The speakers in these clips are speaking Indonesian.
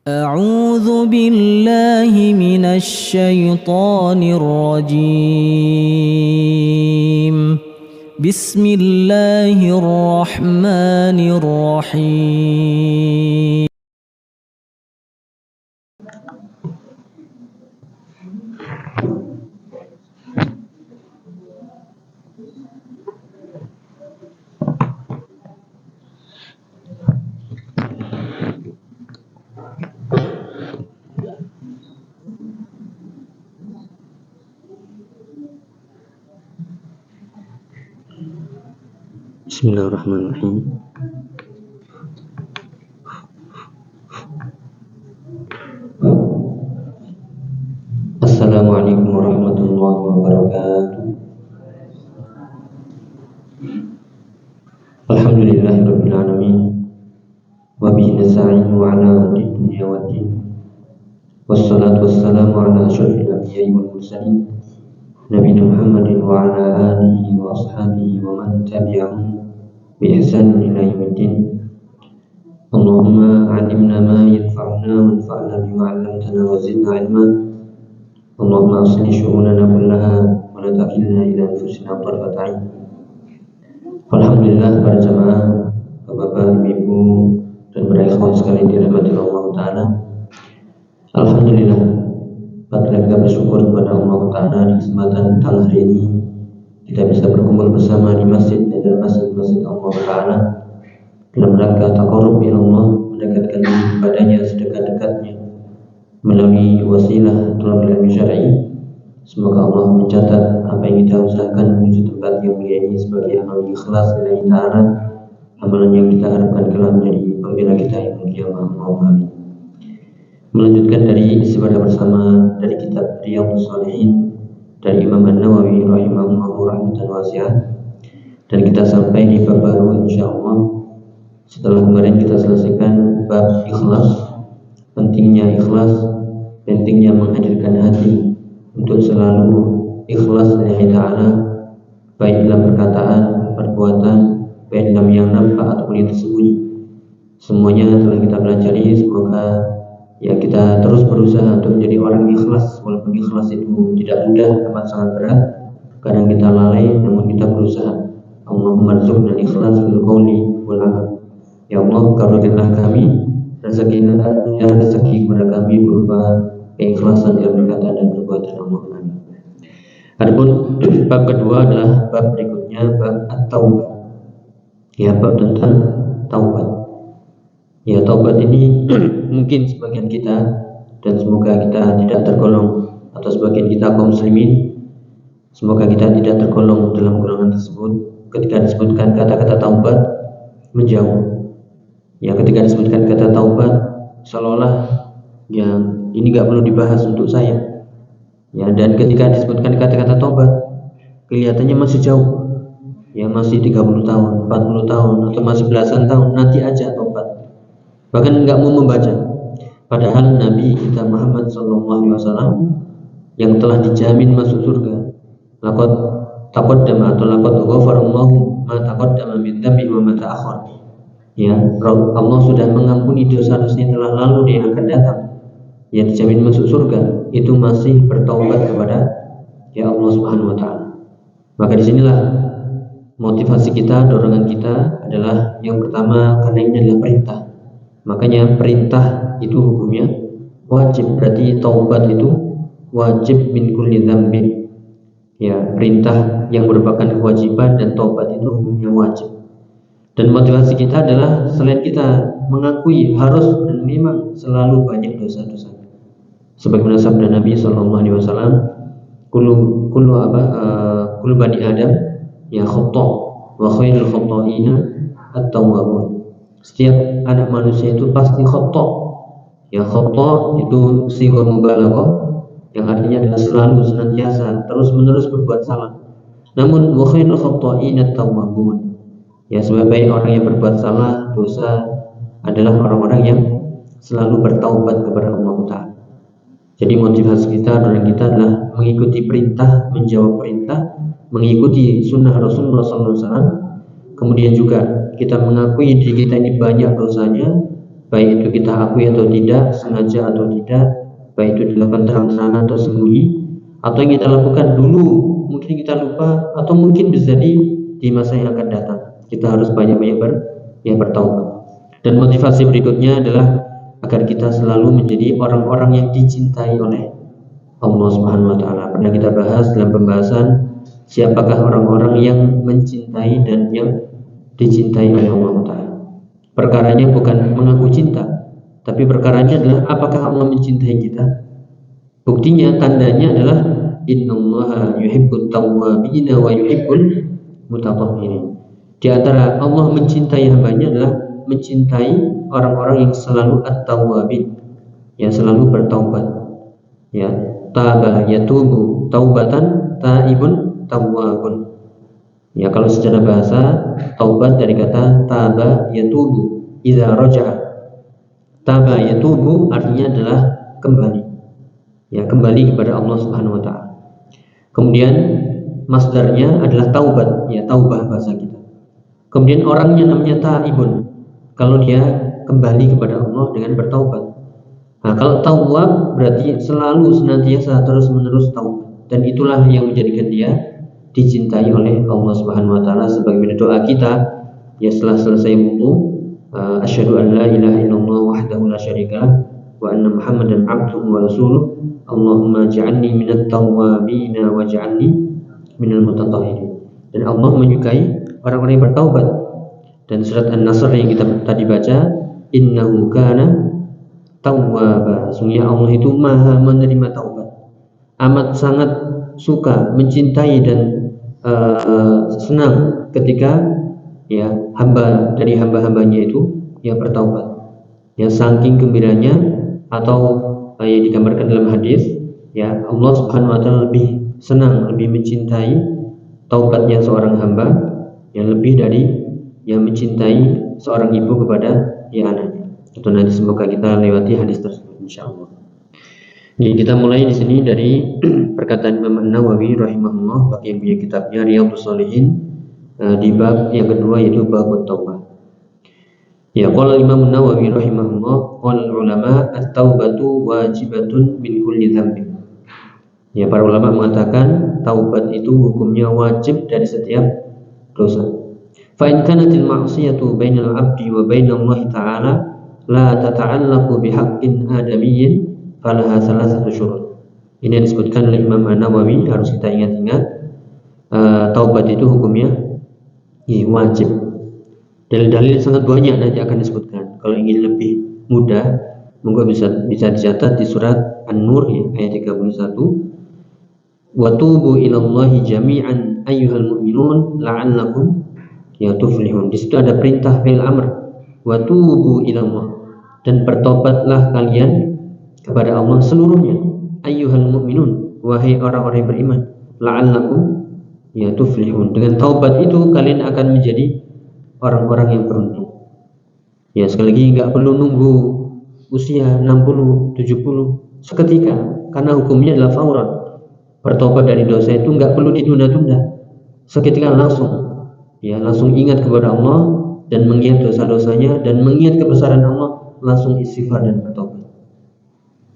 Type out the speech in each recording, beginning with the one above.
أعوذ بالله من الشيطان الرجيم. بسم الله الرحمن الرحيم. Bismillahirrahmanirrahim. Assalamualaikum warahmatullahi wabarakatuh. Alhamdulillahirabbil alamin. Wa bihi nasta'inu ala umuri dunya waddin. Wassalatu wassalamu ala asyrofil anbiya'i wal mursalin. Nabi Muhammadin wa ala alihi wa ashabihi wa man tabi'ahum bi ihsan ila yaumiddin. Allahumma 'allimna ma yanfa'una wanfa'na bima 'allamtana wa zidna 'ilma. Allahumma aslih syu'unana kullaha wa la takilna ila anfusina tarfata 'ain. Alhamdulillah para jamaah, Bapak, Ibu dan para ikhwan sekalian dirahmati Allah Ta'ala. Alhamdulillah, patut kita bersyukur kepada Allah Ta'ala di kesempatan petang hari ini kita bisa berkumpul bersama di masjid dan dalam masjid Allah Ta'ala dalam rangka taqarrub ila Allah, mendekatkan diri kepadanya sedekat-dekatnya melalui wasilah thalabul ilmi syar'i. Semoga Allah mencatat apa yang kita usahakan menuju tempat yang mulia ini sebagai amal ikhlas lillahi ta'ala, amalan yang kita harapkan kelak menjadi pembela kita yang mulia. Amin. Melanjutkan dari isi pada bersama dari kitab Riyadhus Shalihin dari Imam An-Nawawi rahimahullahu rahmatan wasi'ah, dan kita sampai di bab baru insyaallah setelah kemarin kita selesaikan bab ikhlas, pentingnya ikhlas, pentingnya menghadirkan hati untuk selalu ikhlas lillahi ta'ala, baik dalam perkataan, perbuatan, baik dalam yang nampak ataupun yang tersembunyi. Semuanya telah kita pelajari. Semoga kita terus berusaha untuk menjadi orang ikhlas, walaupun ikhlas itu tidak mudah, amat sangat berat. Kadang kita lalai, namun kita berusaha. Allahumma rzuqna ikhlas fil qawli wal amal. Ya Allah, karuniakanlah kami rezeki kepada kami berupa keikhlasan dalam perkataan dan perbuatan. Allahumma amin. Adapun bab kedua adalah bab berikutnya, bab at-taubah. Bab tentang taubat. Taubat ini mungkin sebagian kita, dan semoga kita tidak tergolong, atau sebagian kita kaum muslimin, semoga kita tidak tergolong dalam golongan tersebut. Ketika disebutkan kata-kata taubat, menjauh. Ketika disebutkan kata taubat, seolah-olah ini nggak perlu dibahas untuk saya. Dan ketika disebutkan kata-kata taubat, kelihatannya masih jauh. Masih 30 tahun, 40 tahun, atau masih belasan tahun, nanti aja taubat. Bahkan nggak mau membaca. Padahal Nabi kita Muhammad SAW yang telah dijamin masuk surga, laqad taqaddama atau laqad ghafarallahu ma taqaddama min dhanbi wa ma ta'akhkhar. Allah sudah mengampuni dosa-dosa yang telah lalu dan yang akan datang. Dijamin masuk surga itu masih bertaubat kepada Allah Subhanahu wa taala. Maka disinilah motivasi kita, dorongan kita adalah yang pertama, karena ini adalah perintah. Makanya perintah itu hukumnya wajib, berarti taubat itu wajib min kulli dzambin. Perintah yang merupakan kewajiban dan taubat itu hukumnya wajib. Dan motivasi kita adalah selain kita mengakui harus dan memang selalu banyak dosa-dosa. Sebagaimana sabda Nabi SAW, kullu bani Adam khata' wa khairul khata'ina at-tawwabun. Setiap anak manusia itu pasti khata'. Khata' itu sighah mubalaghah, yang artinya adalah selalu, senantiasa, terus-menerus berbuat salah. Namun wa khairul khata'ina at-tawwabun. Sebaik orang yang berbuat salah, dosa adalah orang-orang yang selalu bertaubat kepada Allah Ta'ala. Jadi motivasi kita, dorongan kita adalah mengikuti perintah, menjawab perintah, mengikuti sunnah Rasulullah SAW. Kemudian juga kita mengakui diri kita ini banyak dosanya, baik itu kita akui atau tidak, sengaja atau tidak, baik itu dilakukan terang-terangan atau sembunyi, atau yang kita lakukan dulu mungkin kita lupa, atau mungkin bisa di masa yang akan datang. Kita harus banyak-banyak bertaubat. Dan motivasi berikutnya adalah agar kita selalu menjadi orang-orang yang dicintai oleh Allah Subhanahu wa taala. Pernah kita bahas dalam pembahasan siapakah orang-orang yang mencintai dan yang dicintai oleh Allah taala. Perkaranya bukan mengaku cinta, tapi perkaranya adalah apakah Allah mencintai kita. Buktinya, tandanya adalah innallaha yuhibbut tawwabina wa yuhibbul mutatahhirin. Di antara Allah mencintai hambanya adalah mencintai orang-orang yang selalu at-tawwabin, yang selalu bertaubat. Ya, taba yatubu taubatan, taibun tawwabun. Ya, kalau secara bahasa taubat dari kata taba yatubu idza raja'a. Taba yatubu artinya adalah kembali. Ya, kembali kepada Allah Subhanahu wa taala. Kemudian masdarnya adalah taubat, ya, taubah bahasa kita. Kemudian orangnya namanya taibun, kalau dia kembali kepada Allah dengan bertaubat. Nah, kalau tawwab berarti selalu senantiasa terus-menerus taubat, dan itulah yang menjadikan dia dicintai oleh Allah Subhanahu wa taala. Sebagaimana doa kita ya setelah selesai wudu, asyhadu an la ilaha illallah wahdahu la syarikalah wa anna muhammadan abduhu wa rasuluh, Allahumma ja'alni minat tawwabin wa ja'alni minal mutatahhirin. Dan Allah menyukai orang-orang yang bertaubat. Dan surat An-Nasr yang kita tadi baca, innahu kana tawwaba, sungguhnya Allah itu maha menerima taubat, amat sangat suka, mencintai dan senang ketika ya hamba dari hamba-hambanya itu yang bertaubat. Ya, saking gembiranya, atau yang digambarkan dalam hadis, ya Allah Subhanahu wa taala lebih senang, lebih mencintai taubatnya seorang hamba yang lebih dari yang mencintai seorang ibu kepada anaknya. Itu nanti semoga kita lewati hadis tersebut insyaallah. Jadi kita mulai di sini dari perkataan Imam An-Nawawi rahimahullah bagi yang punya kitabnya Riyadhus Shalihin, di bab yang kedua yaitu bab taubah. Ya, qala Imam An-Nawawi rahimahullah, qala ulama at-taubatu wajibatun min kulli dzambin. Ya, para ulama mengatakan taubat itu hukumnya wajib dari setiap dosa. Fa in kanatil ma'siyatu bainal 'abdi wa bainallahi ta'ala la tata'allaqu bihaqqin adamiyyin falaha salasatu syurut. Ini yang disebutkan oleh Imam An-Nawawi, harus kita ingat-ingat. Taubat itu hukumnya wajib. Dalil-dalil sangat banyak nanti akan disebutkan. Kalau ingin lebih mudah, monggo bisa dicatat di surat An-Nur ya, ayat 31. Wa tubu ilallahi jami'an ayyuhal mu'minun la'allakum tuflihun. Di situ ada perintah fi'il amr. Wa tubu ilallah, dan bertobatlah kalian kepada Allah seluruhnya. Ayyuhal mu'minun, wahai orang-orang yang beriman. La'allakum tuflihun. Dengan taubat itu kalian akan menjadi orang-orang yang beruntung. Ya, sekali lagi enggak perlu nunggu usia 60, 70 seketika, karena hukumnya adalah fauran. Bertobat dari dosa itu enggak perlu ditunda-tunda. Seketika langsung ingat kepada Allah dan mengingat dosa-dosanya dan mengingat kebesaran Allah, langsung istighfar dan bertobat.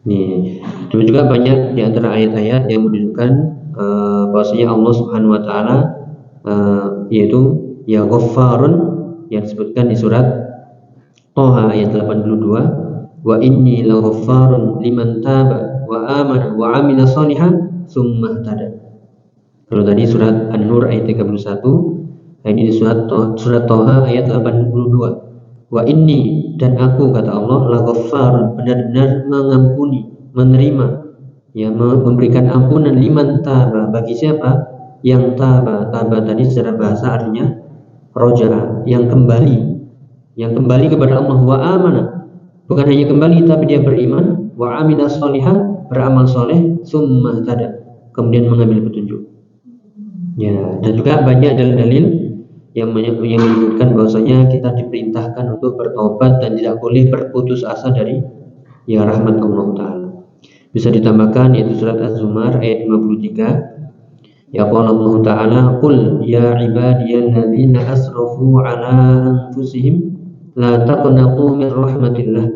Nih, juga banyak di antara ayat-ayat yang menunjukkan bahwasanya Allah Subhanahu wa taala yaitu ya Ghaffarun, yang disebutkan di surat Thaha ayat 82, wa inni laghaffarun liman taba wa amana wa amila shalihan tsumma ihtada. Kalau tadi surat An-Nur ayat 31, ini surat Thaha ayat 82. Wa inni, dan aku kata Allah, laghaffarun, benar-benar mengampuni, menerima, ya memberikan ampunan liman taba, bagi siapa yang taba. Taba tadi secara bahasa artinya roja'a, yang kembali kepada Allah, wa amana, bukan hanya kembali tapi dia beriman, wa amila sholihan, beramal soleh, summa tada, kemudian mengambil petunjuk. Ya, dan juga banyak dalil-dalil yang menyebutkan bahwasanya kita diperintahkan untuk bertobat dan tidak boleh berputus asa dari rahmat Allah Ta'ala. Bisa ditambahkan yaitu surat Az-Zumar ayat 53. Ya qala Allah Ta'ala, qul ya ibadiyalladzina asrafu ala anfusihim la taqnatu min rahmatillah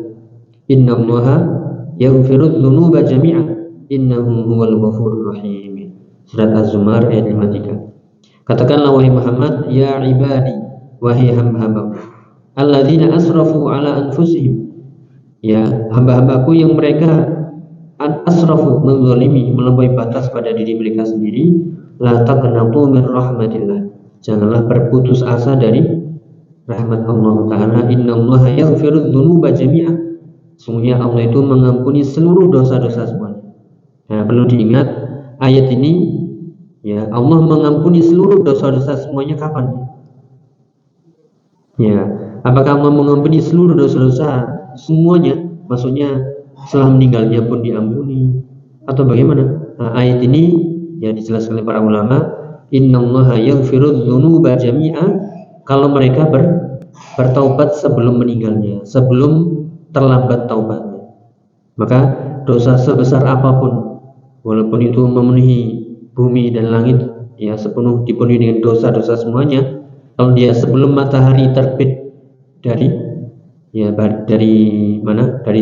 innallaha yaghfiru dzunuba jami'a innahu huwal ghafurur rahim. Surat Az-Zumar ayat 53. Katakanlah wahai Muhammad, ya ibadi, wahai hamba-hambaku, alladzina asrafu ala anfusihim, ya hamba-hambaku yang mereka asrafu, menzalimi, melampaui batas pada diri mereka sendiri, la taqnatu min rahmatillah, janganlah berputus asa dari rahmat Allah Ta'ala. Innallaha yaghfiru dzunuba jami'a, sungguhnya Allah itu mengampuni seluruh dosa-dosa semuanya. Nah, perlu diingat ayat ini, ya, Allah mengampuni seluruh dosa-dosa semuanya kapan? Ya, apakah Allah mengampuni seluruh dosa-dosa semuanya? Maksudnya setelah meninggalnya pun diampuni atau bagaimana? Nah, ayat ini yang dijelaskan oleh para ulama, innallaha yaghfiru dzunuba jami'a, kalau mereka bertaubat sebelum meninggalnya, sebelum terlambat taubatnya, maka dosa sebesar apapun, walaupun itu memenuhi bumi dan langit, ya, dipenuhi dengan dosa-dosa semuanya, kalau dia sebelum matahari terbit dari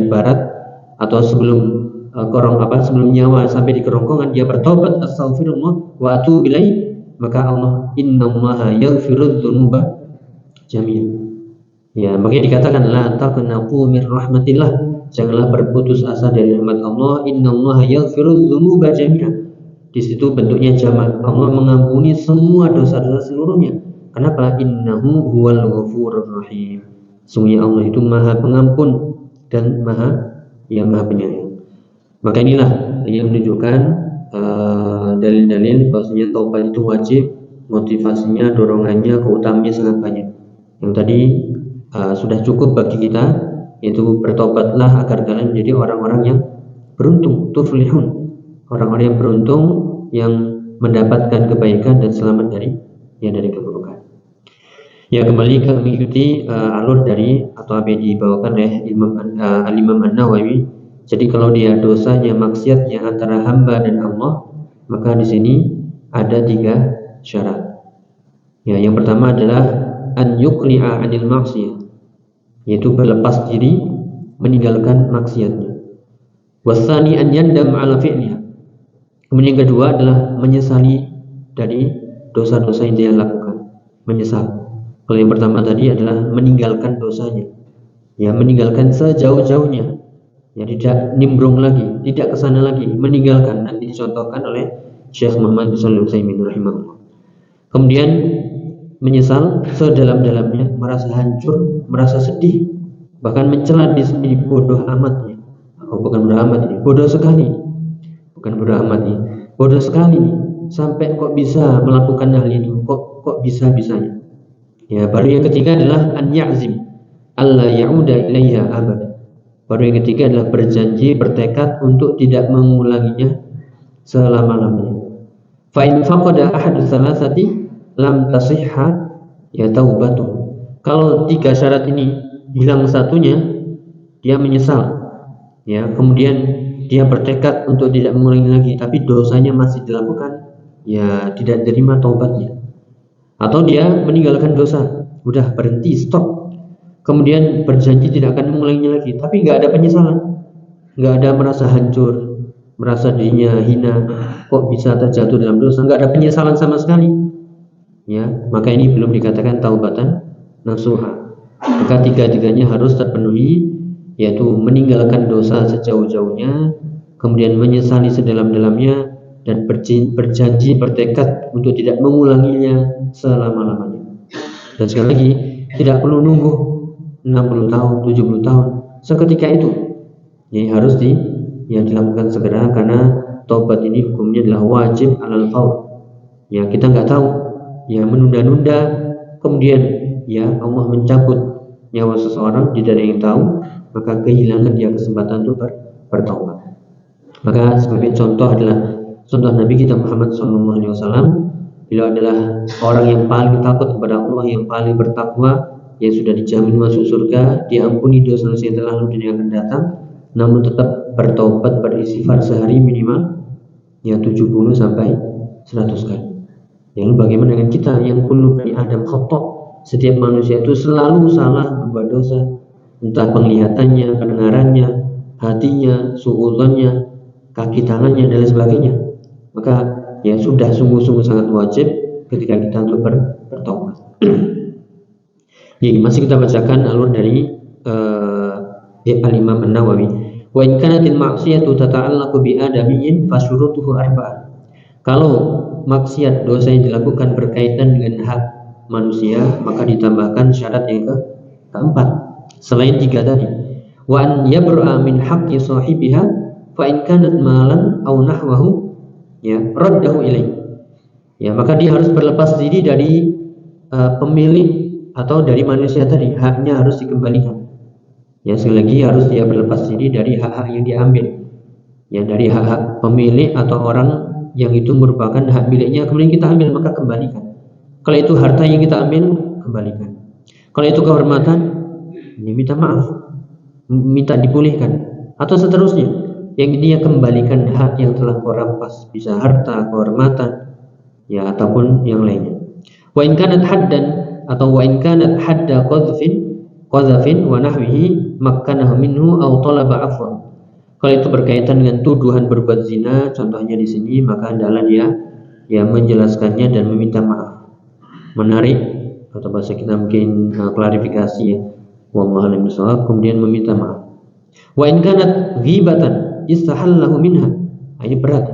barat, atau sebelum sebelum nyawa sampai di kerongkongan, dia bertobat, astagfirullah wa atubu ilaih, maka Allah, innallaha yaghfiru dzunuba jami'a. Ya, makanya dikatakan la taqnatu min rahmatillah, janganlah berputus asa dari rahmat Allah. Innallaha yaghfiru dzunuba jami'a. Di situ bentuknya jamak. Allah mengampuni semua dosa-dosa seluruhnya. Kenapa? Innahu huwal ghafurur rahim. Sungguhnya Allah itu Maha Pengampun dan Maha Penyayang. Maka inilah yang menunjukkan dalil-dalil bahwasanya taubat itu wajib. Motivasinya, dorongannya, keutamaannya sangat banyak. Yang tadi sudah cukup bagi kita, yaitu bertobatlah agar kalian menjadi orang-orang yang beruntung, tuflihun, orang-orang yang beruntung, yang mendapatkan kebaikan dan selamat dari keburukan. Ya, kembali ke mengikuti alur dari atau apa yang dibawakan oleh Al-Imam An-Nawawi. Jadi kalau dia dosanya, maksiatnya antara hamba dan Allah, maka di sini ada 3 syarat. Ya, yang pertama adalah an yuqli'a 'anil ma'siyah, yaitu berlepas diri meninggalkan maksiatnya. Wasani an yandam 'ala fi'liha. Kemudian yang kedua adalah menyesali dari dosa-dosa yang dia lakukan, menyesal. Kalau yang pertama tadi adalah meninggalkan dosanya, ya, meninggalkan sejauh-jauhnya, ya, tidak nimbrung lagi, tidak kesana lagi, meninggalkan. Nanti dicontohkan oleh Syekh Muhammad bin Shalih Al-Utsaimin rahimahullah. Kemudian menyesal sedalam-dalamnya, merasa hancur, merasa sedih, bahkan mencela diri sendiri, bodoh amat ya. Bukan bodoh amat ini, bodoh sekali. Bukan bodoh amat ini, bodoh sekali nih, sampai kok bisa melakukan hal itu, kok bisa-bisanya. Ya, baru yang ketiga adalah an ya'zim alla ya'uda ilaiha abada. Baru yang ketiga adalah berjanji, bertekad untuk tidak mengulanginya selama-lamanya. Fa in faqada ahadu thalathati lam tasihha ya taubatu. Kalau 3 syarat ini hilang satunya, dia menyesal, ya, kemudian dia bertekad untuk tidak mengulangi lagi, tapi dosanya masih dilakukan, ya, tidak terima taubatnya. Atau dia meninggalkan dosa, udah berhenti, stop, kemudian berjanji tidak akan mengulanginya lagi, tapi nggak ada penyesalan, nggak ada merasa hancur, merasa dirinya hina, kok bisa terjatuh dalam dosa, nggak ada penyesalan sama sekali, ya, maka ini belum dikatakan taubatan nasuha. Maka 3-tiganya harus terpenuhi, yaitu meninggalkan dosa sejauh-jauhnya, kemudian menyesali sedalam-dalamnya, dan berjanji, bertekad untuk tidak mengulanginya selama-lamanya. Dan sekali lagi, tidak perlu nunggu 60 tahun, 70 tahun, seketika itu. Ini harus dilakukan segera, karena taubat ini hukumnya adalah wajib alal faur. Ya, kita nggak tahu, ya, menunda-nunda, kemudian ya Allah mencabut nyawa seseorang, tidak ada yang tahu, maka kehilangan dia kesempatan untuk bertaubat. Maka sebagai contoh adalah contoh Nabi kita Muhammad SAW. Beliau adalah orang yang paling takut kepada Allah, yang paling bertakwa, yang sudah dijamin masuk surga, diampuni dosa-dosa yang telah lalu dan yang akan datang, namun tetap bertaubat, beristighfar sehari minimal, ya, 70 sampai 100 kali. Lalu bagaimana dengan kita yang kullu bani Adam khata', Setiap manusia itu selalu salah, berbuat dosa, entah penglihatannya, pendengarannya, hatinya, suudzonnya, kaki tangannya dan lain sebagainya. Maka ya sudah sungguh-sungguh sangat wajib ketika kita untuk bertobat. Jadi masih kita bacakan alur dari Al-Imam An-Nawawi. Wa in kanatil ma'siyatu tata'allaqu bi adamiyyin fasyurutuhu arba'ah. Kalau maksiat dosa yang dilakukan berkaitan dengan hak manusia, maka ditambahkan syarat yang keempat selain 3 tadi. Wa an yabra min haqqi sahibiha fa in kanat malan aw nahwahu ya raddahu ilaih. Ya, maka dia harus berlepas diri dari pemilik atau dari manusia tadi, haknya harus dikembalikan. Ya, sekali lagi harus dia berlepas diri dari hak-hak yang diambil. Ya, dari hak-hak pemilik atau orang yang itu merupakan hak miliknya, kemudian kita ambil, maka kembalikan. Kalau itu harta yang kita ambil, kembalikan. Kalau itu kehormatan, ya minta maaf, minta dipulihkan, atau seterusnya. Yang intinya kembalikan hak yang telah kau rampas, bisa harta, kehormatan, ya ataupun yang lainnya. Wa in kanat haddan atau wa in kanat hadda qadhafin wa nahwihi makkanahu minhu aw talaba afwan. Kalau itu berkaitan dengan tuduhan berbuat zina, contohnya di sini, maka hendaklah dia ya menjelaskannya dan meminta maaf. Menarik atau bahasa kita mungkin klarifikasi ya. Wallahu a'lam bishawab, kemudian meminta maaf. Wa in kanat ghibatan istahallahu minha. Ini berat.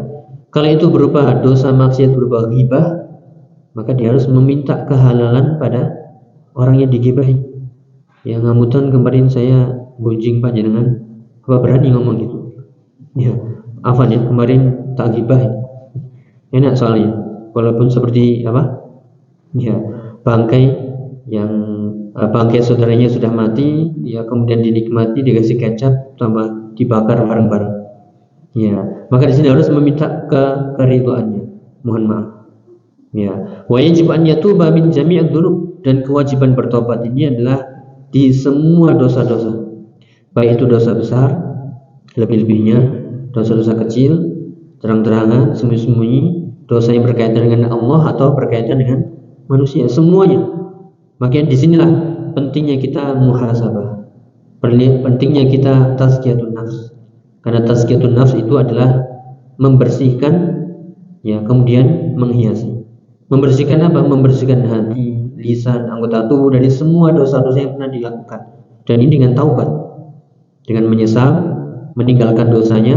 Kalau itu berupa dosa maksiat berupa ghibah, maka dia harus meminta kehalalan pada orang yang digibahi. Ya, ngamutan kemarin saya gunjing panjenengan, apa berani ngomong gitu? Ya, afan ya, kemarin tak gibah. Enak soalnya, walaupun seperti apa? Ya, bangkai yang bangkai saudaranya sudah mati, ya kemudian dinikmati, dikasih kecap, tambah dibakar bareng-bareng. Ya, maka di sini harus meminta keridhaannya. Mohon maaf. Ya, wa yajib an yatuba min jami'ad dzunub, dan kewajiban bertobat ini adalah di semua dosa-dosa, baik itu dosa besar, lebih-lebihnya, dosa-dosa kecil, terang-terangan, sembunyi-sembunyi, dosa yang berkaitan dengan Allah atau berkaitan dengan manusia, semuanya. Makanya disinilah pentingnya kita muhasabah, pentingnya kita tazkiyatun nafs, karena tazkiyatun nafs itu adalah membersihkan, ya kemudian menghiasi. Membersihkan apa? Membersihkan hati, lisan, anggota tubuh dari semua dosa-dosa yang pernah dilakukan. Dan ini dengan taubat, dengan menyesal, meninggalkan dosanya,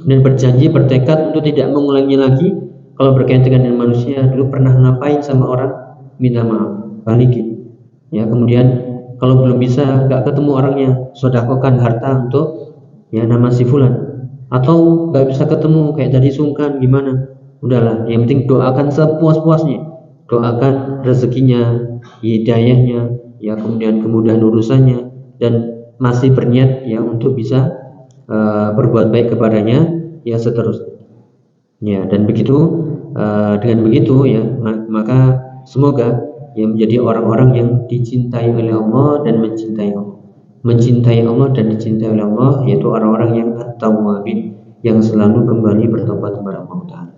dan berjanji, bertekad untuk tidak mengulanginya lagi. Kalau berkaitan dengan manusia, dulu pernah ngapain sama orang, minta maaf, balikin. Ya, kemudian kalau belum bisa, gak ketemu orangnya, sedekahkan harta untuk ya nama si fulan. Atau gak bisa ketemu, kayak tadi sungkan, gimana? Udahlah, yang penting doakan sepuas-puasnya, doakan rezekinya, hidayahnya, ya kemudian kemudahan urusannya, dan masih berniat ya untuk bisa berbuat baik kepadanya, ya seterusnya. Ya, dan begitu dengan begitu ya maka semoga yang menjadi orang-orang yang dicintai oleh Allah dan mencintai Allah, dan dicintai oleh Allah, yaitu orang-orang yang at-tawwabin, yang selalu kembali bertobat kepada Allah Ta'ala.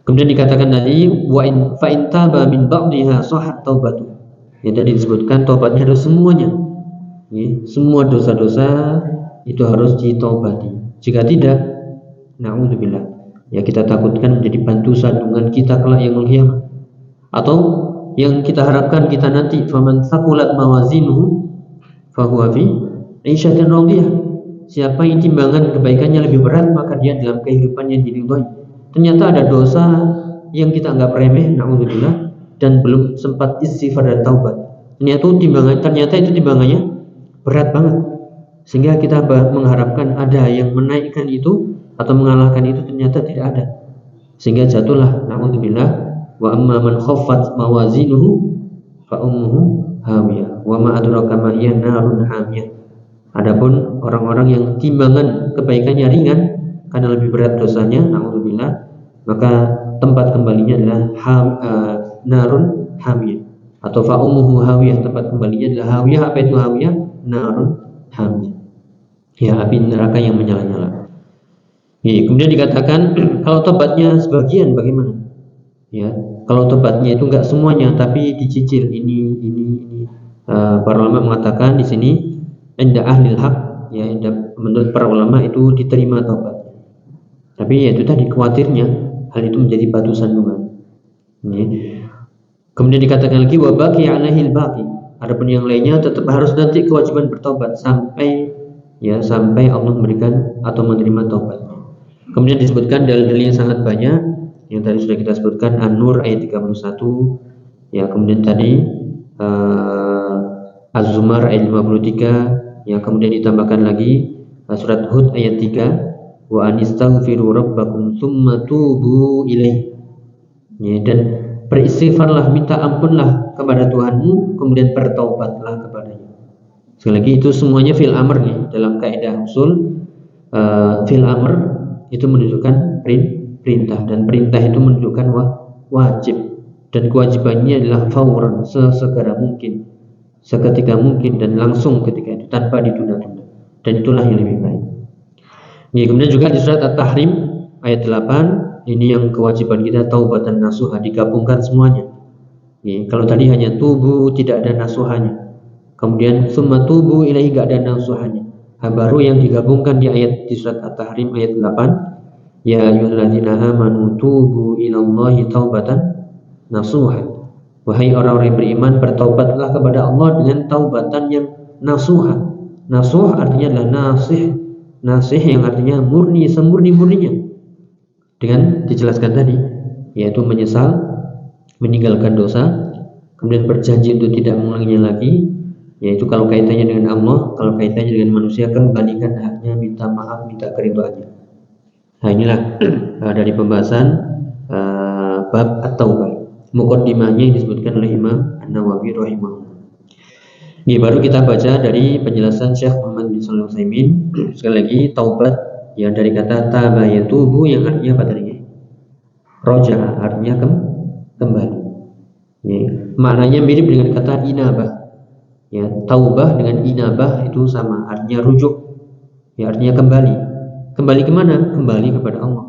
Kemudian dikatakan tadi wa in fa in taba min ba'dihha sahhat taubatu. Ya, tadi disebutkan taubatnya harus semuanya. Ya, semua dosa-dosa itu harus ditaubati. Jika tidak, na'udzubillah, ya kita takutkan menjadi bantu sandungan kita kelak yaumul qiyamah. Atau yang kita harapkan kita nanti, faman thaqulat mawazinuhu fahuwa fi 'ishatin radiyah. Siapa yang timbangan kebaikannya lebih berat, maka dia dalam kehidupan yang diridhoi. Ternyata ada dosa yang kita anggap remeh, na'udzubillah, dan belum sempat istighfar dan taubat. Ternyata itu timbangannya berat banget, sehingga kita mengharapkan ada yang menaikkan itu atau mengalahkan itu, ternyata tidak ada, sehingga jatuhlah, na'udzubillah, wa amma man khaffat mawazinuhu fa ummuhu hawiyah wa ma adraka ma hiya narun hamiyah. Adapun orang-orang yang timbangan kebaikannya ringan karena lebih berat dosanya, na'udzubillah, maka tempat kembalinya adalah narun hamiyah, atau fa ummuhu hawiyah, tempat kembalinya adalah hawiyah. Apa itu hawiyah? Narun hamiyah, ya api neraka yang menyala-nyala. Ya, kemudian dikatakan kalau tobatnya sebagian bagaimana? Ya, kalau tobatnya itu enggak semuanya, tapi dicicil ini. Para ulama mengatakan di sini inda ahlil haq, ya, menurut para ulama itu diterima tobat. Tapi ya itu tadi khawatirnya hal itu menjadi batu sandungan. Ya. Kemudian dikatakan lagi wa baqi alaihil baqi. Adapun yang lainnya tetap harus nanti kewajiban bertobat sampai Allah memberikan atau menerima taubat. Kemudian disebutkan dalil-dalil yang sangat banyak yang tadi sudah kita sebutkan, An-Nur ayat 31, ya, kemudian tadi Az-Zumar ayat 53, ya, kemudian ditambahkan lagi surat Hud ayat 3, wa anistaghfiru rabbakum tsumma tubu ilaih, ya, dan beristighfarlah, minta ampunlah kepada Tuhanmu, kemudian bertaubatlah kepadanya. Sekali lagi itu semuanya fil amr nih, dalam kaidah usul fil amr itu menunjukkan perintah, dan perintah itu menunjukkan wajib, dan kewajibannya adalah fauran, sesegera mungkin, seketika mungkin, dan langsung ketika itu tanpa ditunda-tunda, dan itulah yang lebih baik. Ya, kemudian juga di surat At-Tahrim ayat 8, ini yang kewajiban kita taubatan nasuha, digabungkan semuanya. Ya, kalau tadi hanya tubuh tidak ada nasuhanya, kemudian summa tubu ilaihi gak ada nasuhanya. Baru yang digabungkan di surat At-Tahrim ayat 8, ya ayyuhalladzina amanu tubu ilallahi taubatan nasuha. Wahai orang-orang yang beriman, bertaubatlah kepada Allah dengan taubatan yang nasuha. Nasuh artinya adalah nasih yang artinya murni, semurni-murninya. Dengan dijelaskan tadi, yaitu menyesal, meninggalkan dosa, kemudian berjanji untuk tidak mengulanginya lagi, yaitu kalau kaitannya dengan Allah, kalau kaitannya dengan manusia, kembalikan haknya, minta maaf, minta keridhaannya. Nah, inilah dari pembahasan bab at-taubah. Muqaddimahnya yang disebutkan oleh Imam An-Nawawi rahimahullah. Ini baru kita baca dari penjelasan Syekh Muhammad bin Shalih Al-Utsaimin. Sekali lagi, taubat yang dari kata taba yatubu yang artinya apa tadi? Roja, artinya kembali. Ya, maknanya mirip dengan kata inabah. Ya, taubah dengan inabah itu sama, artinya rujuk. Ya, artinya kembali. Kembali kemana? Kembali kepada Allah.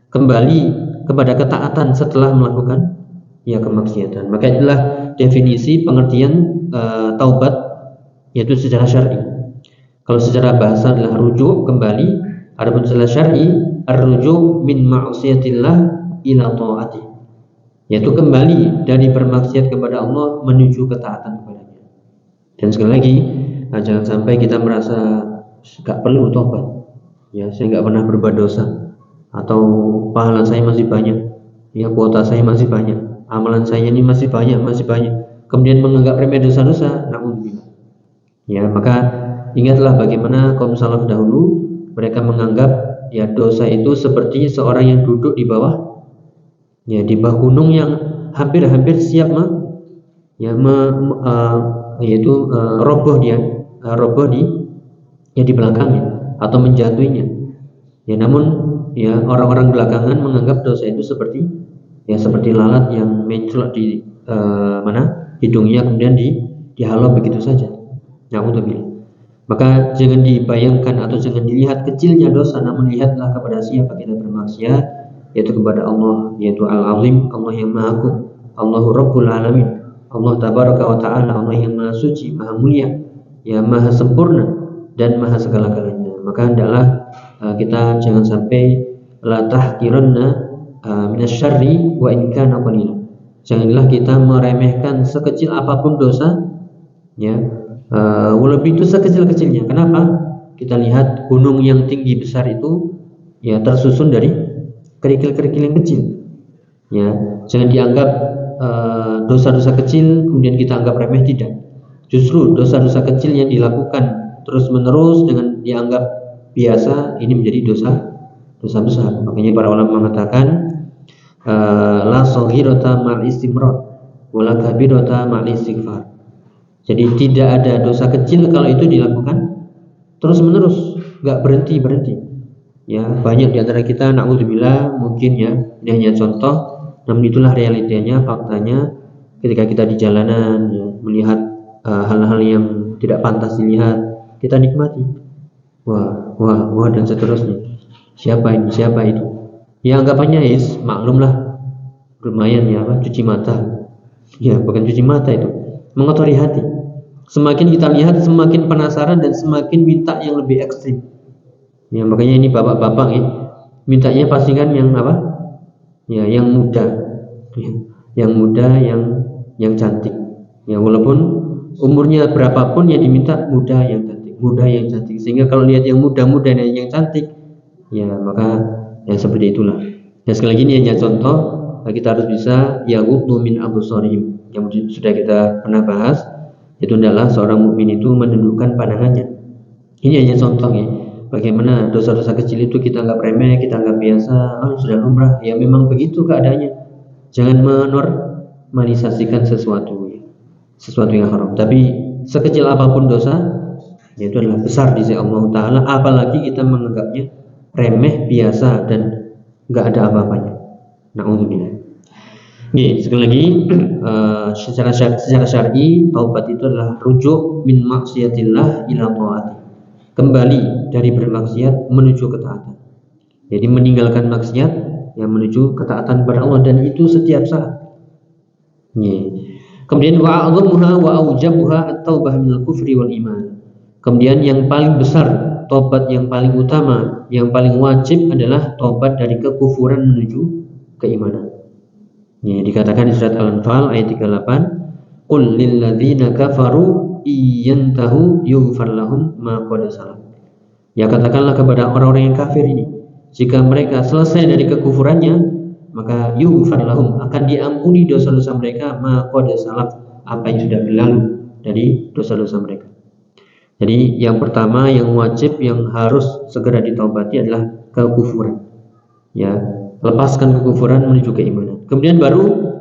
Kembali kepada ketaatan setelah melakukan kemaksiatan. Maka itulah definisi pengertian taubat, yaitu secara syar'i. Kalau secara bahasa adalah rujuk, kembali. Adapun secara syar'i, ar-rujuk min ma'siyatillah ila ta'ati, yaitu kembali dari bermaksiat kepada Allah menuju ketaatan kepadanya. Dan sekali lagi, jangan sampai kita merasa gak perlu taubat. Ya, saya gak pernah berbuat dosa, atau pahala saya masih banyak, ya, kuota saya masih banyak, amalan saya ini masih banyak, kemudian menganggap remeh dosa-dosa. Na'udzubillah. Ya, maka ingatlah bagaimana kaum salaf dahulu, mereka menganggap ya dosa itu seperti seorang yang duduk di bawah gunung yang hampir siap roboh di belakangnya atau menjatuhinya. Ya, namun ya orang-orang belakangan menganggap dosa itu seperti lalat yang menclok di hidungnya, kemudian dihalau begitu saja. Na'udzubillah. Maka jangan dibayangkan atau jangan dilihat kecilnya dosa, namun lihatlah kepada siapa kita bermaksiat, yaitu kepada Allah, yaitu Al-Azim, Allah yang Maha Agung, Allahu Rabbul Alamin, Allah Tabaraka wa Ta'ala, Allah yang Maha Suci, Maha Mulia, ya, Maha Sempurna dan Maha segala-galanya. Maka hendaklah kita jangan sampai la tahqiranna minasyarri wa in kana qalila. Janganlah kita meremehkan sekecil apapun dosa, ya, walaupun itu sekecil-kecilnya. Kenapa? Kita lihat gunung yang tinggi besar itu ya tersusun dari kerikil-kerikil yang kecil. Ya, jangan dianggap dosa-dosa kecil kemudian kita anggap remeh, tidak. Justru dosa-dosa kecil yang dilakukan terus-menerus dengan dianggap biasa, ini menjadi dosa besar. Makanya para ulama mengatakan la saghirata ma'al istimrar wala kabirata ma'al istighfar. Jadi tidak ada dosa kecil kalau itu dilakukan terus-menerus, enggak berhenti. Ya, banyak di antara kita, na'udzubillah, mungkin ya, ini hanya contoh, namun itulah realitanya, faktanya, ketika kita di jalanan ya, melihat hal-hal yang tidak pantas dilihat, kita nikmati. Wah dan seterusnya. Siapa ini, siapa itu? Ya, anggapannya maklumlah, lumayan ya cuci mata. Ya, bukan cuci mata itu, mengotori hati. Semakin kita lihat semakin penasaran dan semakin minta yang lebih ekstrim. Ya, makanya ini bapak-bapak ya, mintanya pastikan yang apa? Ya, yang muda. Ya, yang muda, yang cantik. Ya, walaupun umurnya berapapun ya diminta muda yang cantik, muda yang cantik. Sehingga kalau lihat yang muda-muda dan yang cantik, ya maka ya seperti itulah. Ya, sekali lagi ini hanya contoh, kita harus bisa yaghuddu min absarihim. Yang sudah kita pernah bahas, itu adalah seorang mukmin itu menundukkan pandangannya. Ini hanya contoh ya, bagaimana dosa-dosa kecil itu kita anggap remeh, kita anggap biasa. Sudah lumrah, ya memang begitu keadaannya. Jangan menormalisasikan sesuatu yang haram. Tapi sekecil apapun dosa, ya itu adalah besar di sisi Allah Ta'ala. Apalagi kita menganggapnya remeh, biasa, dan nggak ada apa-apanya. Na'udzubillah. Sekali lagi, secara syar'i taubat itu adalah rujuk min maksiatillah ila ta'ati, kembali dari bermaksiat menuju ketaatan. Jadi meninggalkan maksiat yang menuju ketaatan kepada Allah, dan itu setiap saat. Kemudian wa'adhamuha wa aujabuha at-taubah minal kufri wal iman. Kemudian yang paling besar, taubat yang paling utama, yang paling wajib adalah taubat dari kekufuran menuju keimanan. Dikatakan di surat Al-Anfal ayat 38, qul lil ladzina kafaru iyantahu yughfar lahum ma qad salaf. Ya, katakanlah kepada orang-orang yang kafir ini, jika mereka selesai dari kekufurannya, maka yughfar lahum, akan diampuni dosa-dosa mereka, ma qad salaf, apa yang sudah berlalu dari dosa-dosa mereka. Jadi yang pertama, yang wajib, yang harus segera ditaubati adalah kekufuran. Ya, lepaskan kekufuran menuju keimanan. Kemudian baru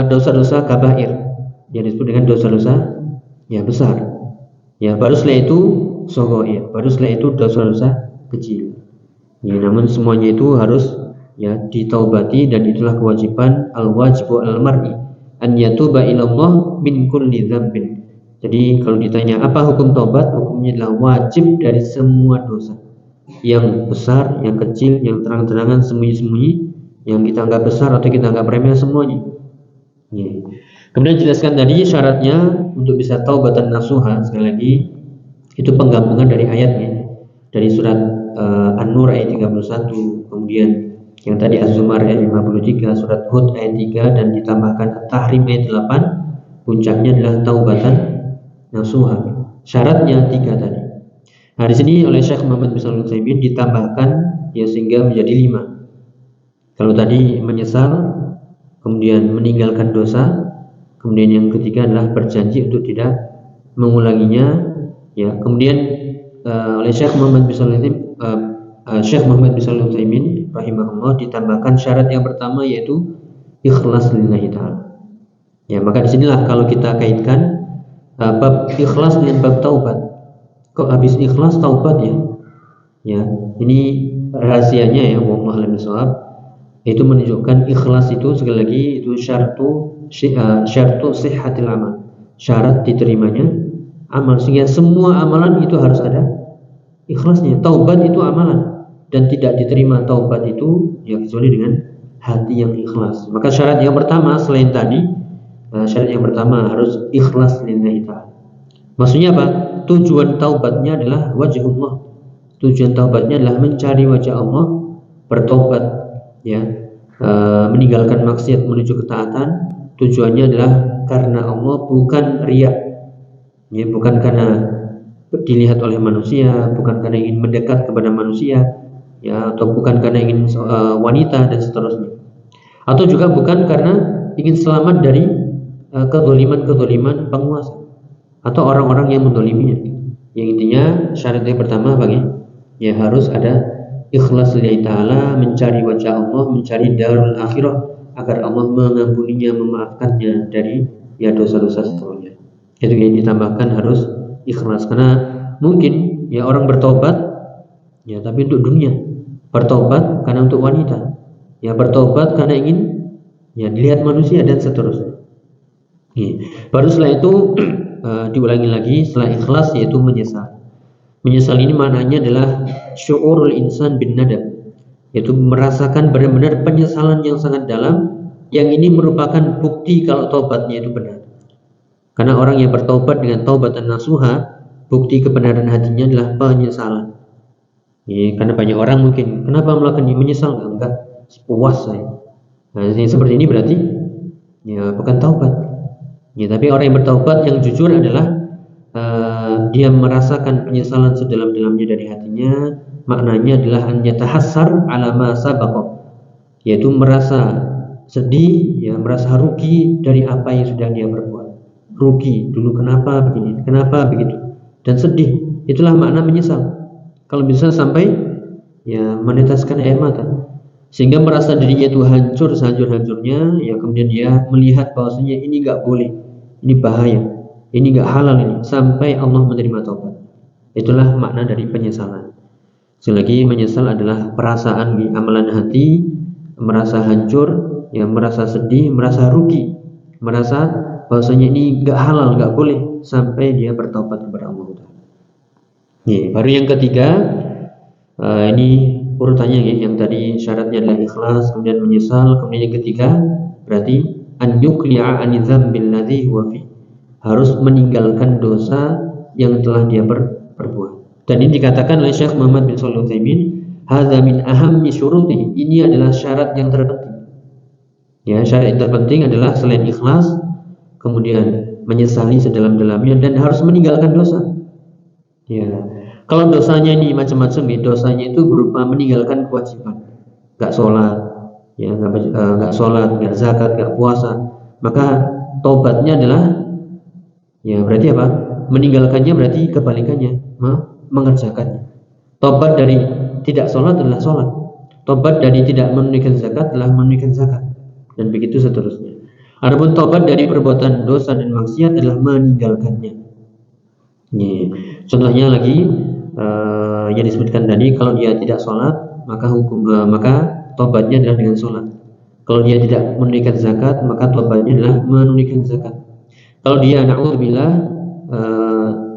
dosa-dosa kabair, yang disebut dengan dosa-dosa yang besar. Ya, baru setelah itu shaghair, baru setelah itu dosa-dosa kecil. Ya, namun semuanya itu harus ya ditaubati, dan itulah kewajiban al-wajibu al-mar'i an yatuba ila Allah min kulli dzambin. Jadi kalau ditanya apa hukum taubat, hukumnya adalah wajib dari semua dosa, yang besar, yang kecil, yang terang-terangan, sembunyi-sembunyi, yang kita anggap besar atau kita anggap remeh, semuanya. Kemudian jelaskan tadi syaratnya untuk bisa taubatan nasuha. Sekali lagi, itu penggabungan dari ayatnya, dari surat An-Nur ayat 31, kemudian yang tadi Az-Zumar ayat 53, surat Hud ayat 3, dan ditambahkan At-Tahrim ayat 8. Puncaknya adalah taubatan nasuha. Syaratnya 3 tadi. Nah, di sini oleh Syekh Muhammad bin Shalih Al-Utsaimin ditambahkan ya sehingga menjadi 5. Kalau tadi menyesal, kemudian meninggalkan dosa, kemudian yang ketiga adalah berjanji untuk tidak mengulanginya. Ya, kemudian oleh Syekh Muhammad bin Shalih Al-Utsaimin rahimahullah ditambahkan syarat yang pertama, yaitu ikhlas lillahi ta'ala. Ya, maka disinilah kalau kita kaitkan bab ikhlas dengan bab taubat, kok habis ikhlas taubat ya? Ya, ini rahasianya ya, wallahu a'lam bishawab. Itu menunjukkan ikhlas itu sekali lagi itu syartu sihhatil amal, syarat diterimanya amal. Sehingga semua amalan itu harus ada ikhlasnya. Taubat itu amalan, dan tidak diterima taubat itu ya kecuali dengan hati yang ikhlas. Maka syarat yang pertama selain tadi, syarat yang pertama harus ikhlas lillahi ta'ala. Maksudnya apa? Tujuan taubatnya adalah wajhullah. Tujuan taubatnya adalah mencari wajah Allah, bertobat ya, meninggalkan maksiat menuju ketaatan. Tujuannya adalah karena Allah, bukan riya. Ya, bukan karena dilihat oleh manusia, bukan karena ingin mendekat kepada manusia, ya, atau bukan karena ingin wanita dan seterusnya. Atau juga bukan karena ingin selamat dari kezaliman penguasa atau orang-orang yang mendoliminya. Yang intinya syarat yang pertama ya harus ada ikhlas lillahi ta'ala, mencari wajah Allah, mencari darul akhirah, agar Allah mengampuninya, memaafkannya dari ya dosa-dosa sebelumnya. Itu yang ditambahkan harus ikhlas. Karena mungkin ya orang bertobat ya tapi untuk dunia, bertobat karena untuk wanita, ya bertobat karena ingin ya dilihat manusia dan seterusnya. Baru setelah itu diulangi lagi setelah ikhlas, yaitu menyesal. Menyesal ini maknanya adalah syu'urul insan bin nadam, yaitu merasakan benar-benar penyesalan yang sangat dalam yang ini merupakan bukti kalau taubatnya itu benar. Karena orang yang bertaubat dengan taubatan nasuha, bukti kebenaran hatinya adalah penyesalan. Ya, karena banyak orang mungkin, kenapa melakukan ini, menyesal? Enggak, puas saya. Nah, yang seperti ini berarti ya bukan taubat. Ya, tapi orang yang bertaubat yang jujur adalah dia merasakan penyesalan sedalam-dalamnya dari hatinya. Maknanya adalah an yatahassar ala ma sabaqa, yaitu merasa sedih, ya, merasa rugi dari apa yang sudah dia perbuat. Rugi dulu, kenapa begini, kenapa begitu, dan sedih. Itulah makna menyesal. Kalau bisa sampai ya meneteskan air mata, sehingga merasa dirinya itu hancur sehancur-hancurnya, ya kemudian dia melihat bahwasanya ini nggak boleh, ini bahaya, ini nggak halal ini, sampai Allah menerima taubat. Itulah makna dari penyesalan. Sekali lagi, menyesal adalah perasaan di amalan hati, merasa hancur, ya merasa sedih, merasa rugi, merasa bahwasanya ini nggak halal, nggak boleh, sampai dia bertaubat kepada Allah. Nih, baru yang ketiga, ini urutannya ya, yang tadi syaratnya adalah ikhlas, kemudian menyesal, kemudian yang ketiga berarti an yuqli'a an dzambil ladzi huwa fi, harus meninggalkan dosa yang telah dia perbuat. Dan ini dikatakan oleh Syekh Muhammad bin Shalih Al-Utsaimin, hadza min ahammi syuruti, ini adalah syarat yang terpenting. Ya, syarat yang terpenting adalah selain ikhlas, kemudian menyesali sedalam-dalamnya, dan harus meninggalkan dosa. Ya, kalau dosanya ini macam-macam, ya, dosanya itu berupa meninggalkan kewajiban, nggak sholat, ya nggak sholat, nggak zakat, nggak puasa, maka tobatnya adalah ya berarti apa? Meninggalkannya berarti kebalikannya, mengerjakannya. Tobat dari tidak sholat adalah sholat, tobat dari tidak menunaikan zakat adalah menunaikan zakat, dan begitu seterusnya. Adapun tobat dari perbuatan dosa dan maksiat adalah meninggalkannya. Contohnya lagi yang disebutkan tadi, kalau dia tidak sholat maka tobatnya adalah dengan sholat. Kalau dia tidak menunaikan zakat maka tobatnya adalah menunaikan zakat. Kalau dia na'udzubillah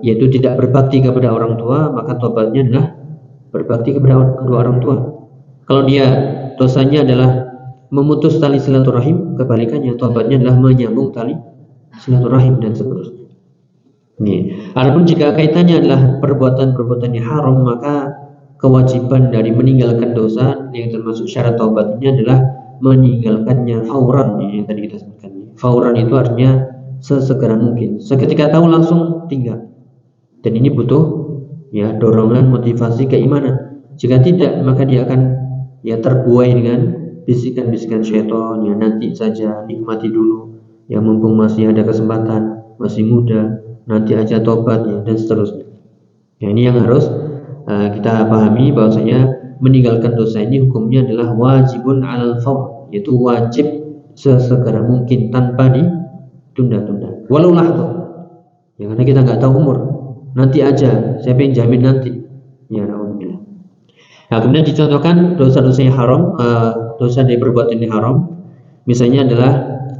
yaitu tidak berbakti kepada orang tua, maka tobatnya adalah berbakti kepada kedua orang tua. Kalau dia dosanya adalah memutus tali silaturahim, kebalikannya tobatnya adalah menyambung tali silaturahim, dan seterusnya. Adapun jika kaitannya adalah perbuatan-perbuatan yang haram, maka kewajiban dari meninggalkan dosa yang termasuk syarat taubatnya adalah meninggalkannya fauran, yang tadi kita sebutkan. Fauran itu artinya sesegera mungkin, seketika tahu langsung tinggal. Dan ini butuh ya dorongan, motivasi, keimanan. Jika tidak, maka dia akan ya terbuai dengan bisikan-bisikan syaitan, ya nanti saja, nikmati dulu, ya mumpung masih ada kesempatan, masih muda, nanti aja tobatnya, dan seterusnya. Ya, ini yang harus kita pahami, bahwasanya meninggalkan dosa ini hukumnya adalah wajibun alal faur, yaitu wajib sesegera mungkin tanpa ditunda-tunda. Walau lahdzah. Ya, karena kita nggak tahu umur. Nanti aja, siapa yang jamin nanti? Ya, alhamdulillah. Nah, kemudian dicontohkan dosa-dosa yang haram, dosa dari perbuatan yang haram. Misalnya adalah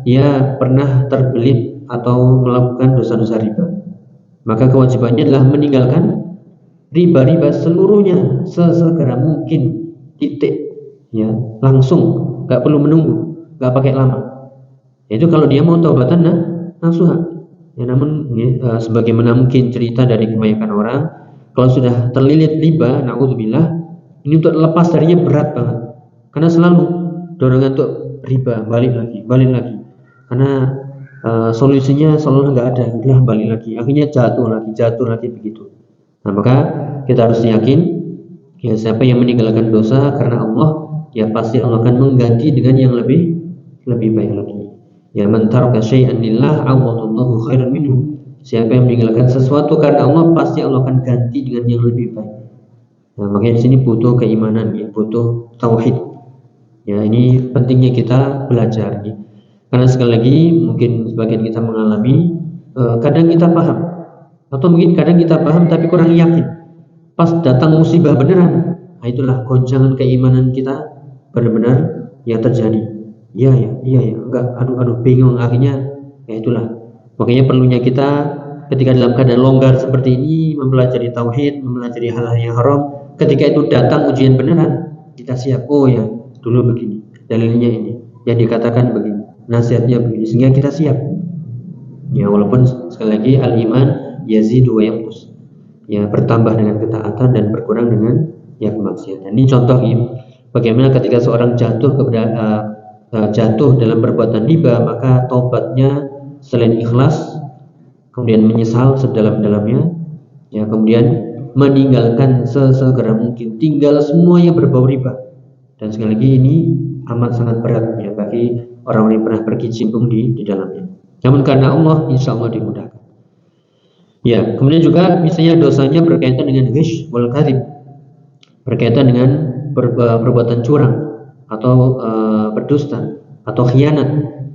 ia pernah terbelit atau melakukan dosa-dosa riba, maka kewajibannya adalah meninggalkan riba-riba seluruhnya sesegera mungkin, titik, ya langsung, nggak perlu menunggu, nggak pakai lama. Itu kalau dia mau taubatan nasuha. Ya, namun ya, sebagaimana mungkin cerita dari kebanyakan orang, kalau sudah terlilit riba, na'udzubillah, ini untuk lepas darinya berat banget, karena selalu dorongan untuk riba, balik lagi, karena solusinya selalu nggak ada, udah balik lagi, akhirnya jatuh lagi begitu. Nah, maka kita harus yakin, ya siapa yang meninggalkan dosa karena Allah, ya pasti Allah akan mengganti dengan yang lebih baik lagi. Ya man taraka syai'an lillah awwadallahu khairan minhu. Siapa yang meninggalkan sesuatu karena Allah, pasti Allah akan ganti dengan yang lebih baik. Nah, makanya di sini butuh keimanan, ya butuh tauhid. Ya, ini pentingnya kita belajar nih. Karena sekali lagi mungkin sebagian kita mengalami kadang kita paham, atau mungkin kadang kita paham tapi kurang yakin. Pas datang musibah beneran, nah itulah goncangan keimanan kita benar-benar ya terjadi. Iya ya, enggak, aduh bingung, akhirnya ya itulah. Makanya perlunya kita ketika dalam keadaan longgar seperti ini mempelajari tauhid, mempelajari hal-hal yang haram. Ketika itu datang ujian beneran, kita siap. Oh ya, dulu begini, dalilnya ini, yang dikatakan begini. nasihatnya begini, sehingga kita siap. Ya, walaupun sekali lagi al-iman yazidu wa yanqus. Ya, bertambah dengan ketaatan dan berkurang dengan ya kemaksiatan. Ini contoh ya, bagaimana ketika seorang jatuh dalam perbuatan riba, maka taubatnya selain ikhlas, kemudian menyesal sedalam-dalamnya, ya, kemudian meninggalkan sesegera mungkin, tinggal semua yang berbau riba. Dan sekali lagi ini amat sangat berat ya bagi orang yang pernah berkecimpung di dalamnya. Namun karena Allah, insya Allah dimudahkan. Ya, kemudian juga misalnya dosanya berkaitan dengan ghish wal kadhib, berkaitan dengan perbuatan curang atau berdusta atau khianat,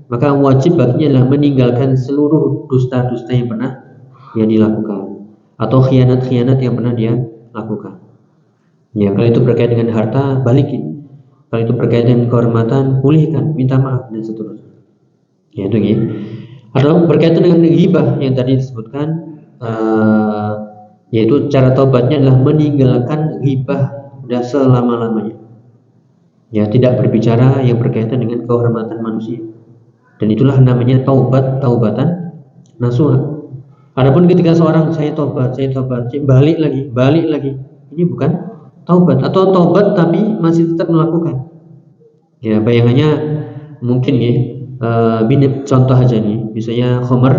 maka wajib baginya adalah meninggalkan seluruh dusta-dusta yang pernah dilakukan atau khianat-khianat yang pernah dia lakukan. Ya, kalau itu berkaitan dengan harta, balikin. Kalau itu berkaitan dengan kehormatan, pulihkan, minta maaf dan seterusnya. Ya, itu ya. Atau berkaitan dengan ghibah yang tadi disebutkan, yaitu cara taubatnya adalah meninggalkan ghibah sudah selama-lamanya. Ya, tidak berbicara yang berkaitan dengan kehormatan manusia. Dan itulah namanya taubatan nasuha. Adapun ketika seorang saya tobat, balik lagi, ini bukan taubat, atau taubat tapi masih tetap melakukan. Ya, bayangannya mungkin ya, contoh aja nih, misalnya khamar,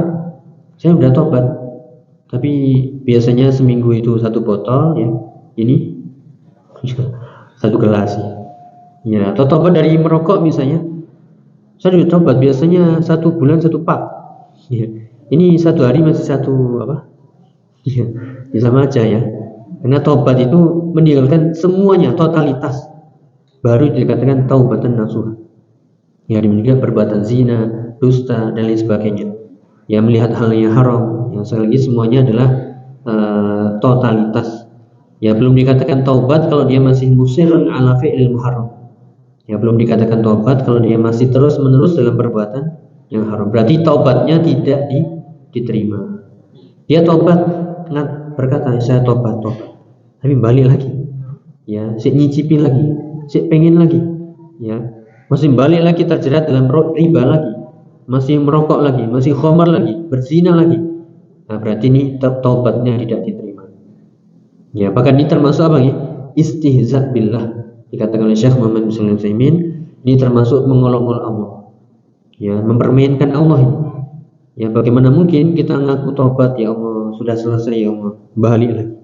saya udah tobat, tapi biasanya seminggu itu 1 botol, ya, ini 1 gelas, ya, atau tobat dari merokok misalnya, saya udah tobat, biasanya 1 bulan 1 pak, ya. Ini 1 hari masih 1 apa? Ya, sama aja ya. Karena taubat itu meninggalkan semuanya, totalitas. Baru dikatakan taubatan nasuha. Ya, juga perbuatan zina, dusta dan lain sebagainya. Ya, melihat hal yang haram. Yang sekali lagi semuanya adalah totalitas. Ya, belum dikatakan taubat kalau dia masih musirun ala fi'il muharram. Ya, belum dikatakan taubat kalau dia masih terus-menerus dalam perbuatan yang haram. Berarti taubatnya tidak diterima. Dia taubat, berkata saya tobat, tapi balik lagi. Ya, nyicipin lagi, pengen lagi. Ya, masih balik lagi, terjerat dalam riba lagi, masih merokok lagi, masih khamar lagi, berzina lagi. Nah, berarti ini taubatnya tidak diterima. Ya, bahkan ini termasuk apa ya? Istihza billah. Dikatakan oleh Syekh Muhammad bin Shalih Al-Utsaimin, ini termasuk mengolok-olok Allah. Ya, mempermainkan Allah ini. Ya, bagaimana mungkin kita ngaku taubat, ya Allah sudah selesai, ya Allah balik lagi.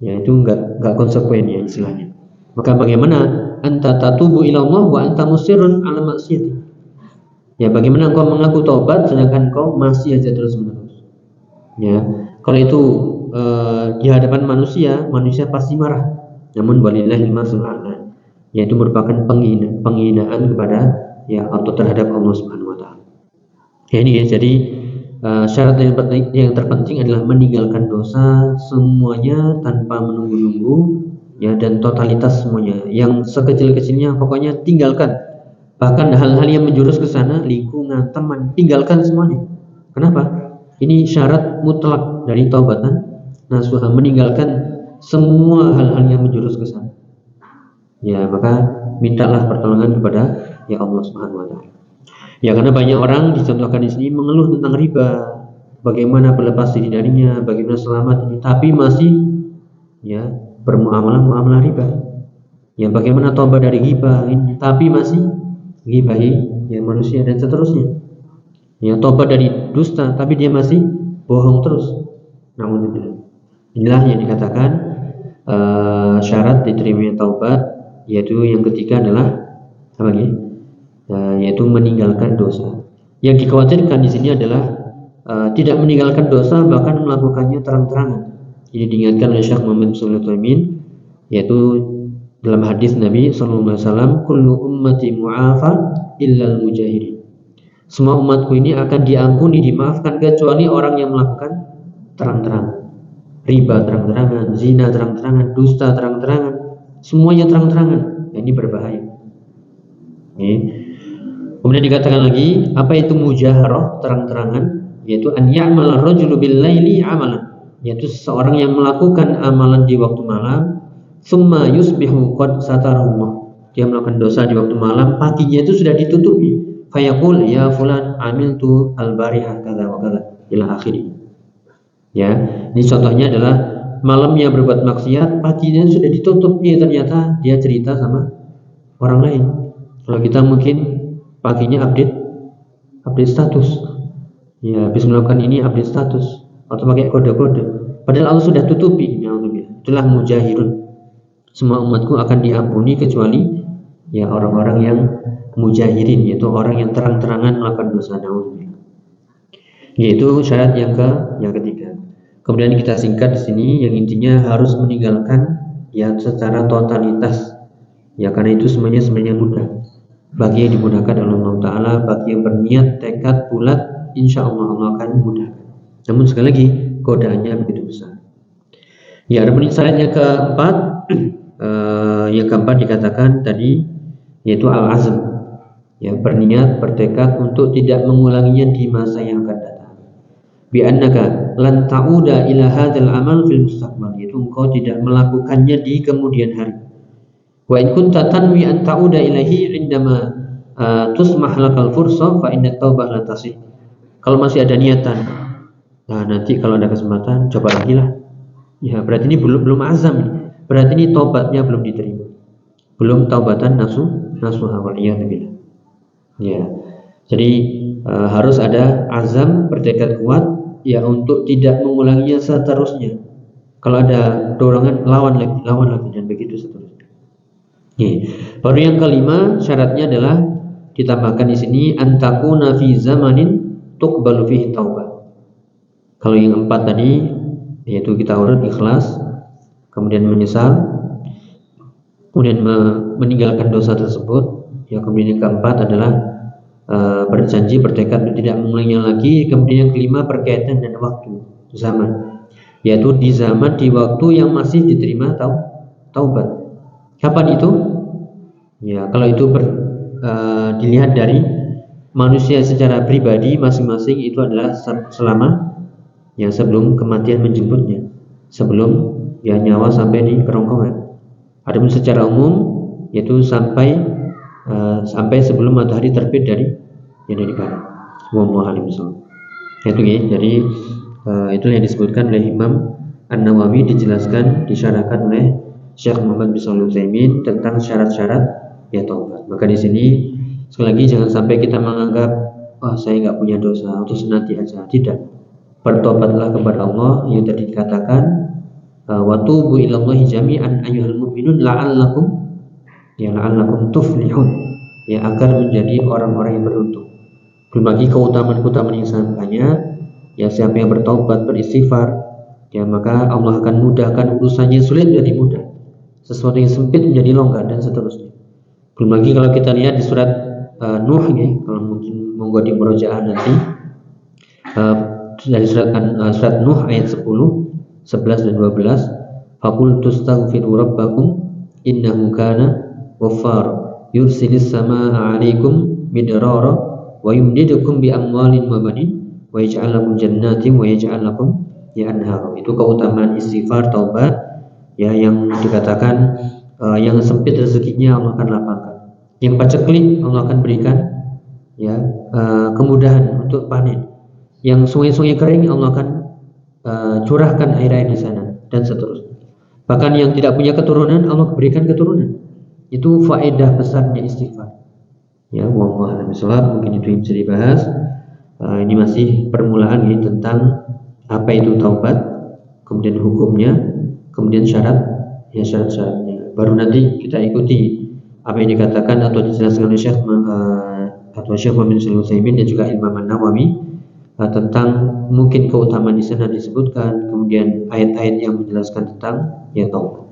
Ya, itu enggak konsekuen ya istilahnya. Maka bagaimana anta tatubu ila Allah wa anta musirrun ala maksiyati. Ya, bagaimana engkau mengaku taubat sedangkan engkau masih aja terus-menerus. Ya, kalau itu di hadapan manusia pasti marah. Namun walillahil masalul a'la. Yaitu merupakan penghinaan kepada ya atau terhadap Allah Subhanahu wa taala. Ya, ini ya, jadi syarat yang terpenting adalah meninggalkan dosa semuanya tanpa menunggu-nunggu, ya, dan totalitas semuanya. Yang sekecil-kecilnya pokoknya tinggalkan. Bahkan hal-hal yang menjurus ke sana, lingkungan, teman, tinggalkan semuanya. Kenapa? Ini syarat mutlak dari taubatan nasuha, meninggalkan semua hal-hal yang menjurus ke sana. Ya, maka mintalah pertolongan kepada ya Allah Subhanahu wa taala. Ya, karena banyak orang dicontohkan di sini mengeluh tentang riba, bagaimana berlepas diri darinya, bagaimana selamat ini, tapi masih ya bermuamalah riba. Ya, bagaimana tobat dari ghibah ini, tapi masih ghibahi ya manusia dan seterusnya. Ya, tobat dari dusta, tapi dia masih bohong terus. Namun inilah yang dikatakan syarat diterimanya taubat, yaitu yang ketiga adalah apa lagi? Yaitu meninggalkan dosa. Yang dikhawatirkan di sini adalah tidak meninggalkan dosa, bahkan melakukannya terang-terangan. Ini diingatkan oleh Syekh Muhammad bin Shalih Al-Utsaimin, yaitu dalam hadis Nabi SAW, kullu ummati mu'afa illal mujahirin. Semua umatku ini akan diampuni, dimaafkan, kecuali orang yang melakukan terang-terangan. Riba terang-terangan, zina terang-terangan, dusta terang-terangan, semuanya terang-terangan. Ini berbahaya. Kemudian dikatakan lagi, apa itu mujaharah, terang-terangan, yaitu an ya'mal ar-rajulu bil-laili amalan, yaitu seseorang yang melakukan amalan di waktu malam, summa yusbihu qad satarahullah, dia melakukan dosa di waktu malam, paginya itu sudah ditutupi, fayaqul ya fulan amiltu al-barihah kadza wa kadza ila akhirih. Ya, ini contohnya adalah malamnya berbuat maksiat, paginya sudah ditutup, ternyata dia cerita sama orang lain. Kalau kita mungkin paginya update status, ya habis melakukan ini update status atau pakai kode-kode, padahal Allah sudah tutupi. Itulah mujahirun, semua umatku akan diampuni kecuali ya orang-orang yang mujahirin, yaitu orang yang terang-terangan melakukan dosa. Yaitu syarat yang ketiga. Kemudian kita singkat di sini, yang intinya harus meninggalkan ya secara totalitas. Ya karena itu semuanya mudah. Bagi yang dimudahkan oleh Allah Ta'ala, bagi yang berniat tekad bulat, insya Allah akan mudahkan. Namun sekali lagi godaannya begitu besar. Ya, ada syarat yang keempat. Yang keempat dikatakan tadi, yaitu al-azm. Ya, berniat, bertekad untuk tidak mengulanginya di masa yang akan datang. Bi annaka lan ta'uda ila hadzal amal fil mustaqbal, yaitu engkau tidak melakukannya di kemudian hari. Wa in kunta tanwi an ta'uda ilaihi indama tusmah lakal fursah fa inna taubah la tasih. Kalau masih ada niatan, nah nanti kalau ada kesempatan coba lagi lah. Ya, berarti ini belum azam. Berarti ini taubatnya belum diterima. Belum taubatan nasuha wal iyad billah. Ya. Jadi harus ada azam, bertekad kuat ya untuk tidak mengulanginya seterusnya. Kalau ada dorongan lawan lagi dan begitu seterusnya. Baru yang kelima syaratnya adalah ditambahkan di sini antakuna fi zamanin tuqbalu fihi taubah. Kalau yang empat tadi yaitu kita urut ikhlas, kemudian menyesal, kemudian meninggalkan dosa tersebut. Ya, kemudian yang keempat adalah berjanji, bertekad untuk tidak mengulanginya lagi. Kemudian yang kelima berkaitan dengan waktu, zaman, yaitu di waktu yang masih diterima taubat. Kapan itu? Ya, kalau itu dilihat dari manusia secara pribadi masing-masing, itu adalah selama ya sebelum kematian menjemputnya, sebelum ya nyawa sampai di kerongkongan. Adapun secara umum yaitu sampai sebelum matahari terbit dari barat. Wallahu a'lam bishawab. Itu ya. Jadi itu yang disebutkan oleh Imam An-Nawawi, dijelaskan, disyarahkan oleh Syekh Muhammad bin Shalih Al-Utsaimin tentang syarat-syarat ya taubat. Maka di sini sekali lagi jangan sampai kita menganggap saya nggak punya dosa atau senantiasa. Tidak. Bertobatlah kepada Allah yang tadi dikatakan wa tubu ilallahi jami'an ayyuhal mu'minun la'allakum tuflihun, ya agar menjadi orang-orang yang beruntung. Belum lagi keutamaan yang sangat banyak. Ya siapa yang bertobat, beristighfar, ya maka Allah akan mudahkan urusannya, sulit menjadi mudah, sesuatu yang sempit menjadi longgar dan seterusnya. Belum lagi kalau kita lihat di surat Nuh ya, kalau mungkin monggo di murojaah nanti dari surat Nuh ayat 10, 11 dan 12. Faqul tastaghfiru rabbakum innahu kana ghaffar yursilis samaa'a 'alaikum midrara wa yumdidukum bi amwalin wa banin wa yaj'al lakum jannatin wa yaj'al lakum anhar. Itu keutamaan istighfar, taubat ya, yang dikatakan yang sempit rezekinya Allah akan lapangkan, yang paceklik Allah akan berikan ya kemudahan untuk panen, yang sungai-sungai kering Allah akan curahkan air-air di sana dan seterusnya. Bahkan yang tidak punya keturunan Allah berikan keturunan. Itu faedah besarnya istighfar. Ya, wallahu a'lam bishawab. Mungkin itu yang bisa dibahas. Ini masih permulaan ya, tentang apa itu taubat, kemudian hukumnya, kemudian syarat-syaratnya. Baru nanti kita ikuti apa yang dikatakan atau dijelaskan oleh Syekh Muhammad bin Shalih Al-Utsaimin dan juga Imam An-Nawawi tentang mungkin keutamaan di sana disebutkan, kemudian ayat-ayat yang menjelaskan tentang ya taubat.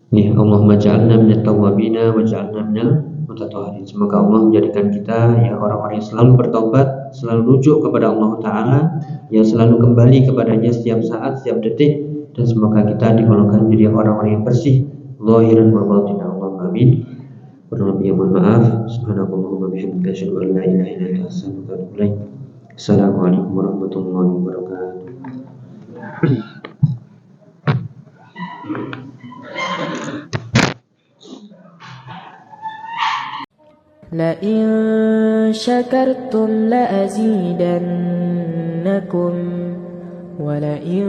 Ya, Allahumma ja'alna minat tawwabina wa ja'alna minal mutatahhirin. Semoga Allah menjadikan kita ya orang-orang yang selalu bertaubat, selalu rujuk kepada Allah Ta'ala, yang selalu kembali kepadanya setiap saat, setiap detik, dan semoga kita digolongkan menjadi orang-orang yang bersih zahiran wa batinan. Allahumma amin. Berlebih mohon maaf. Subhanallahumma bihamdika asyhadu an la ilaha illa anta astaghfiruka wa atubu ilaik. Assalamualaikum warahmatullahi wabarakatuh. لئن شكرتم لأزيدنكم ولئن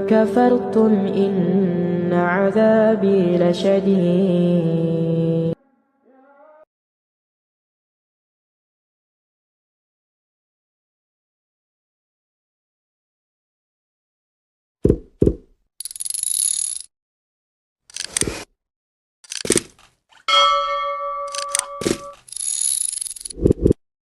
كفرتم إن عذابي لشديد